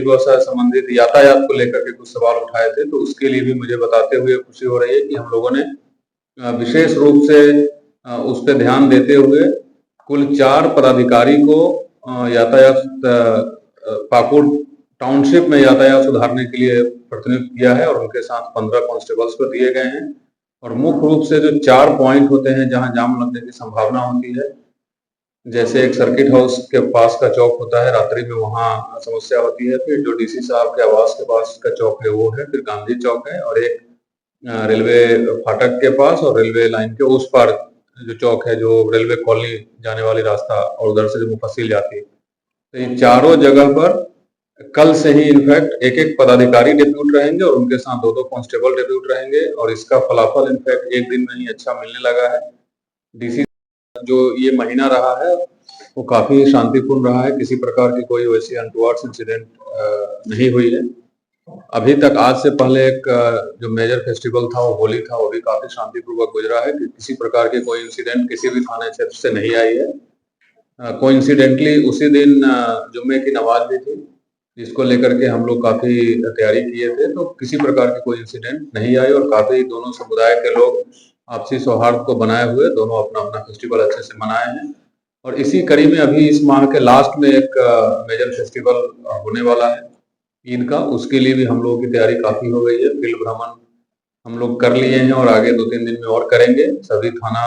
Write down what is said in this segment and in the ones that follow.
व्यवस्था से संबंधित यातायात को लेकर के कुछ सवाल उठाए थे, तो उसके लिए भी मुझे बताते हुए खुशी हो रही है कि हम लोगों ने विशेष रूप से उस पे ध्यान देते हुए कुल 4 पदाधिकारी को पाकुड़ टाउनशिप में यातायात सुधारने के लिए प्रतिनियुक्त किया है और उनके साथ 15 कांस्टेबल्स को दिए गए हैं। और मुख्य रूप से जो 4 पॉइंट होते हैं जहां जाम लगने की संभावना होती है, जैसे एक सर्किट हाउस के पास का चौक होता है, रात्रि में वहाँ समस्या होती है। फिर जो डीसी साहब के आवास के पास का चौक है वो है, फिर गांधी चौक है, और एक रेलवे फाटक के पास और रेलवे लाइन के उस पार जो चौक है, जो रेलवे कॉलोनी जाने वाली रास्ता और उधर से जो मुफस्सिल जाती है। तो इन चारों जगह पर कल से ही इनफैक्ट एक पदाधिकारी डिप्यूट रहेंगे और उनके साथ 2 कांस्टेबल डिप्यूट रहेंगे, और इसका फलाफल इनफैक्ट एक दिन में ही अच्छा मिलने लगा है। डीसी जो ये महीना रहा है वो काफी शांतिपूर्ण रहा है, किसी प्रकार की कोई वैसी अनटुवर्ड्स इंसिडेंट नहीं हुई है अभी तक। आज से पहले एक जो मेजर फेस्टिवल था वो होली था, वो भी काफी शांतिपूर्वक गुजरा है, किसी प्रकार की कोई इंसिडेंट किसी भी थाना क्षेत्र से नहीं आई है। कोइंसिडेंटली उसी दिन जुम्मे की नमाज भी थी, जिसको लेकर के हम लोग काफी तैयारी किए थे, तो किसी प्रकार की कोई इंसिडेंट नहीं आई और काफी दोनों समुदाय के लोग आपसी सौहार्द को बनाए हुए दोनों अपना अपना फेस्टिवल अच्छे से मनाए हैं। और इसी कड़ी में अभी इस माह के लास्ट में एक मेजर फेस्टिवल होने वाला है ईद का, उसके लिए भी हम लोगों की तैयारी काफी हो गई है। फील्ड भ्रमण हम लोग कर लिए हैं और आगे 2-3 दिन में और करेंगे। सभी थाना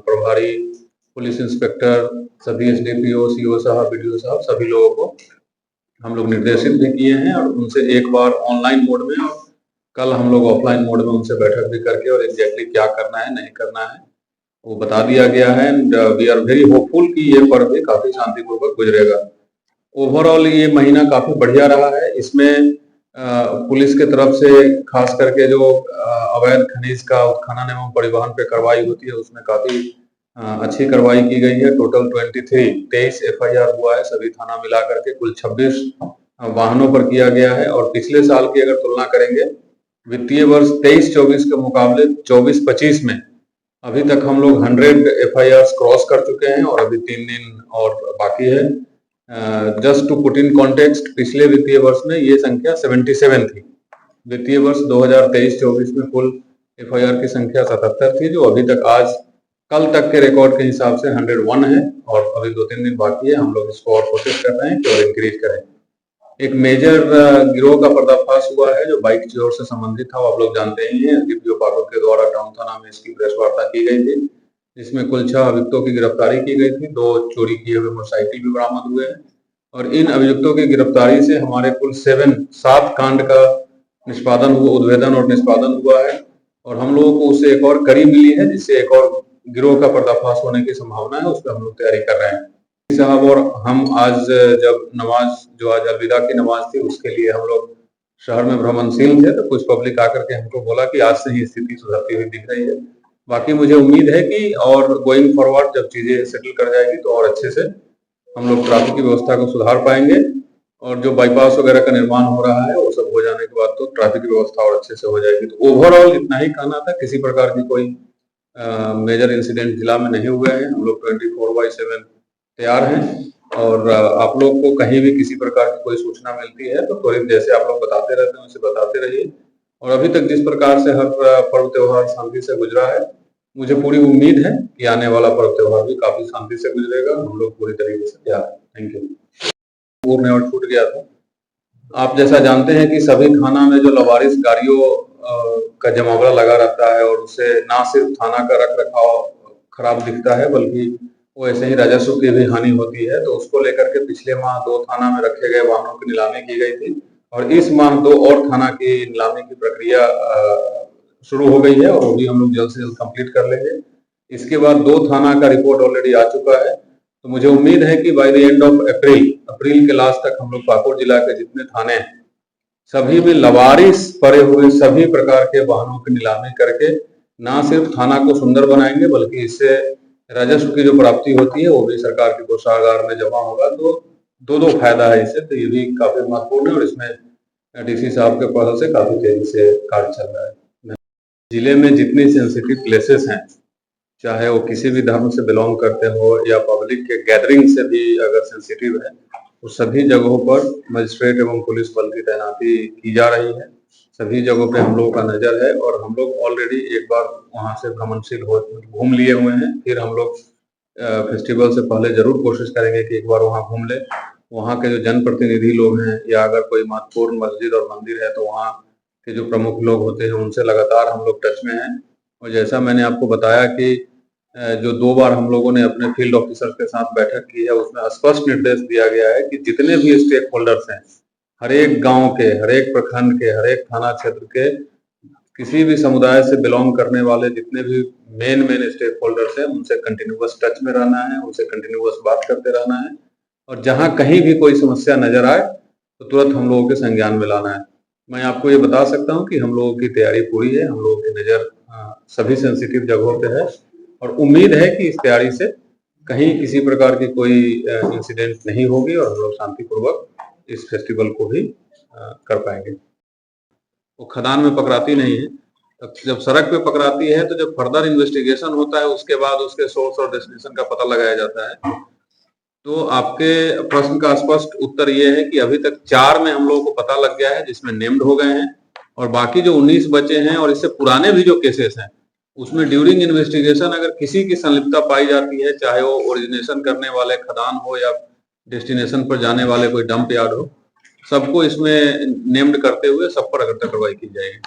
प्रभारी, पुलिस इंस्पेक्टर, सभी एसडीपीओ, सीओ साहब, बीडीओ साहब, सभी लोगों को हम लोग निर्देशित भी किए हैं और उनसे एक बार ऑनलाइन मोड में और कल हम लोग ऑफलाइन मोड में उनसे बैठक भी करके और एग्जैक्टली क्या करना है नहीं करना है वो बता दिया गया है। And we are very hopeful कि ये पर्व भी काफी शांतिपूर्वक गुजरेगा। ओवरऑल ये महीना काफी बढ़िया रहा है। इसमें पुलिस के तरफ से खास करके जो अवैध खनिज का उत्खनन एवं परिवहन पे कार्रवाई होती है उसमें काफी अच्छी कार्रवाई की गई है। टोटल 23 एफआईआर हुआ है, सभी थाना मिला करके कुल 26 वाहनों पर किया गया है। और पिछले साल की अगर तुलना करेंगे वित्तीय वर्ष 23-24 के मुकाबले 24-25 में अभी तक हम लोग 100 एफआईआर क्रॉस कर चुके हैं और अभी 3 दिन और बाकी है। Just to put in context, पिछले वित्तीय वर्ष में ये संख्या 77 थी। वित्तीय वर्ष 2023-24 में कुल एफआईआर की संख्या 77 थी, जो अभी तक आज कल तक के रिकॉर्ड के हिसाब से 101 है और अभी 2-3 दिन बाकी है। हम लोग इसको और कोशिश कर रहे हैं कि और इंक्रीज करें। एक मेजर गिरोह का पर्दाफाश हुआ है जो बाइक चोर से संबंधित था, वो आप लोग जानते ही हैं। डीपीओ पाकुड़ के द्वारा टाउन थाना में इसकी प्रेस वार्ता की गई थी, जिसमें कुल 6 अभियुक्तों की गिरफ्तारी की गई थी। 2 चोरी किए हुए मोटरसाइकिल भी बरामद हुए हैं और इन अभियुक्तों की गिरफ्तारी से हमारे कुल 7 कांड का निष्पादन हुआ, उद्भेदन और निष्पादन हुआ है और हम लोगों को उससे एक और कड़ी मिली है, जिससे एक और गिरोह का पर्दाफाश होने की संभावना है। उस पर हम लोग तैयारी कर रहे हैं साहब। और हम आज जब नमाज, जो आज अलविदा की नमाज थी, उसके लिए हम लोग शहर में भ्रमणशील थे, तो कुछ पब्लिक आकर के हमको बोला कि आज से ही स्थिति सुधरती हुई दिख रही है। बाकी मुझे उम्मीद है कि और गोइंग फॉरवर्ड जब चीजें सेटल कर जाएगी तो और अच्छे से हम लोग ट्रैफिक की व्यवस्था को सुधार पाएंगे और जो बाईपास वगैरह का निर्माण हो रहा है वो सब हो जाने के बाद तो ट्रैफिक की व्यवस्था और अच्छे से हो जाएगी। तो ओवरऑल इतना ही कहना था, किसी प्रकार की कोई मेजर इंसिडेंट जिला में नहीं हुए हैं। हम लोग 24/7 तैयार हैं और आप लोग को कहीं भी किसी प्रकार की कोई सूचना मिलती है तो त्वरित, जैसे आप लोग बताते रहते हैं वैसे बताते रहिए। और अभी तक जिस प्रकार से हर पर्व त्योहार शांति से गुजरा है, मुझे पूरी उम्मीद है कि आने वाला पर्व त्योहार भी काफी शांति से गुजरेगा। हम लोग पूरी तरीके से तैयार हैं। Thank you. पूर्ण और छूट गया था। आप जैसा जानते हैं कि सभी थाना में जो लवारिस गाड़ियों का जमावड़ा लगा रहता है और उससे ना सिर्फ थाना का रख रखाव खराब दिखता है बल्कि वो ऐसे ही राजस्व की भी हानि होती है। तो उसको लेकर के पिछले माह 2 थाना में रखे गए वाहनों की नीलामी की गई थी और इस माह 2 और थाना की नीलामी की प्रक्रिया शुरू हो गई है और वो भी हम लोग जल्द से जल्द कंप्लीट कर लेंगे। इसके बाद 2 थाना का रिपोर्ट ऑलरेडी आ चुका है, तो मुझे उम्मीद है कि by the end of April के लास्ट तक हम लोग पाकुड़ जिला के जितने थाने हैं सभी में लवारिस पड़े हुए सभी प्रकार के वाहनों की नीलामी करके ना सिर्फ थाना को सुंदर बनाएंगे बल्कि इससे राजस्व की जो प्राप्ति होती है वो भी सरकार के कोषागार में जमा होगा। तो दो फायदा है इससे, तो ये भी काफी महत्वपूर्ण है और इसमें डीसी साहब के पहल से काफी तेजी से कार्य चल रहा है। जिले में जितनी सेंसिटिव प्लेसेस हैं, चाहे वो किसी भी धर्म से बिलोंग करते हो या पब्लिक के गैदरिंग से भी अगर सेंसिटिव है, उस सभी जगहों पर मजिस्ट्रेट एवं पुलिस बल की तैनाती की जा रही है। सभी जगहों पे हम लोगों का नज़र है और हम लोग ऑलरेडी एक बार वहाँ से भ्रमणशील हो घूम लिए हुए हैं। फिर हम लोग फेस्टिवल से पहले ज़रूर कोशिश करेंगे कि एक बार वहाँ घूम लें। वहाँ के जो जनप्रतिनिधि लोग हैं या अगर कोई महत्वपूर्ण मस्जिद और मंदिर है तो वहाँ के जो प्रमुख लोग होते हैं उनसे लगातार हम लोग टच में हैं। और जैसा मैंने आपको बताया कि जो 2 बार हम लोगों ने अपने फील्ड ऑफिसर के साथ बैठक की है, उसमें स्पष्ट निर्देश दिया गया है कि जितने भी स्टेक होल्डर्स हैं, हर एक गांव के, हर एक प्रखंड के, हर एक थाना क्षेत्र के, किसी भी समुदाय से बिलोंग करने वाले जितने भी मेन स्टेक होल्डर्स हैं, उनसे कंटिन्यूअस टच में रहना है, उनसे कंटिन्यूअस बात करते रहना है और जहां कहीं भी कोई समस्या नजर आए तो तुरंत हम लोगों के संज्ञान में लाना है। मैं आपको ये बता सकता हूँ कि हम लोगों की तैयारी पूरी है, हम लोगों की नज़र सभी सेंसिटिव जगहों पे है और उम्मीद है कि इस तैयारी से कहीं किसी प्रकार की कोई इंसिडेंट नहीं होगी और हम लोग शांतिपूर्वक इस फेस्टिवल को भी कर पाएंगे। वो खदान में पकड़ाती नहीं है, तो जब सड़क पे पकड़ाती है तो जब फर्दर इन्वेस्टिगेशन होता है उसके बाद उसके सोर्स और डेस्टिनेशन का पता लगाया जाता है। तो आपके प्रश्न का स्पष्ट उत्तर ये है कि अभी तक 4 में हम लोगों को पता लग गया है जिसमें नेम्ड हो गए हैं और बाकी जो 19 बचे हैं और इससे पुराने भी जो केसेस हैं उसमें ड्यूरिंग इन्वेस्टिगेशन अगर किसी की संलिप्तता पाई जाती है, चाहे वो ओरिजिनेशन करने वाले खदान हो या डेस्टिनेशन पर जाने वाले कोई डंप यार्ड हो, सबको इसमें नेम्ड करते हुए सब पर अग्रता कार्रवाई की जाएगी।